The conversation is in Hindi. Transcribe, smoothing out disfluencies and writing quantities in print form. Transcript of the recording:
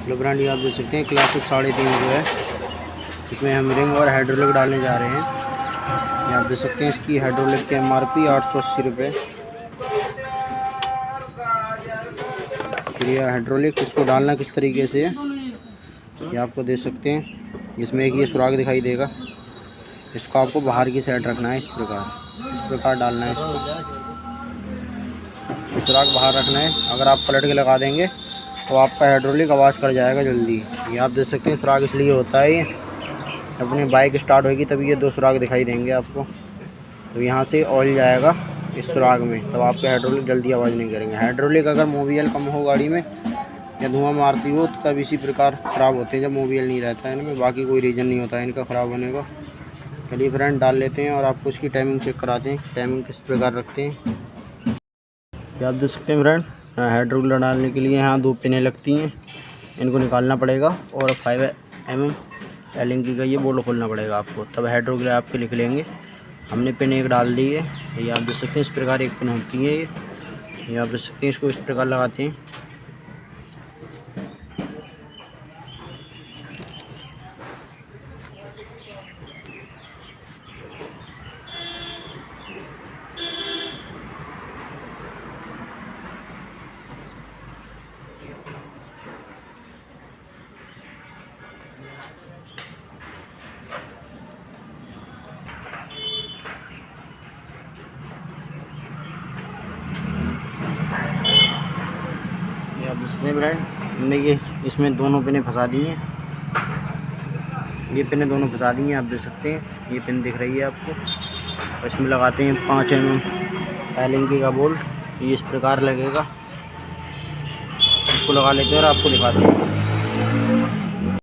लो ब्रांड ये आप देख सकते हैं क्लासिक 3.5 जो है, इसमें हम रिंग और हाइड्रोलिक डालने जा रहे हैं। ये आप देख सकते हैं इसकी हाइड्रोलिक की MRP 880 रुपये। फिर ये हाइड्रोलिक, इसको डालना किस तरीके से है ये आपको देख सकते हैं। इसमें एक ये सुराख दिखाई देगा, इसको आपको बाहर की साइड रखना है। इस प्रकार डालना है इसको, सुराख बाहर रखना है। अगर आप पलट के लगा देंगे तो आपका हाइड्रोलिक आवाज़ कर जाएगा जल्दी। ये आप देख सकते हैं सुराख इसलिए होता है, ये अपनी बाइक स्टार्ट होगी तभी ये 2 सुराख दिखाई देंगे आपको। तो यहाँ से ऑयल जाएगा इस सुराख में, तब आपके हाइड्रोलिक जल्दी आवाज़ नहीं करेंगे। हाइड्रोलिक अगर मोबियल कम हो गाड़ी में या धुआं मारती हो तो तब इसी प्रकार ख़राब होते हैं, जब मोबियल नहीं रहता है इनमें। बाकी कोई रीज़न नहीं होता है इनका ख़राब होने का। चलिए फ्रेंड डाल लेते हैं और आपको इसकी टाइमिंग चेक कराते हैं, टाइमिंग किस प्रकार रखते हैं। ये आप देख सकते हैं फ्रेंड, हाइड्रोलिक डालने के लिए यहाँ 2 पिनें लगती हैं, इनको निकालना पड़ेगा और 5mm एलिंग का ये बोल्ट खोलना पड़ेगा आपको, तब हाइड्रोलिक आपके लिख लेंगे। हमने पिन एक डाल दी है, ये आप देख सकते हैं। इस प्रकार एक पिन होती है ये आप देख सकते हैं। इसको इस प्रकार लगाते हैं। अब इसमें ब्रांड हमने ये इसमें दोनों पिनें फंसा दी हैं, ये पिनें दोनों फंसा दी हैं। आप देख सकते हैं ये पिन दिख रही है आपको। और इसमें लगाते हैं 5mm एलिंग का बोल्ट, ये इस प्रकार लगेगा। इसको लगा लेते हैं और आपको दिखाते हैं।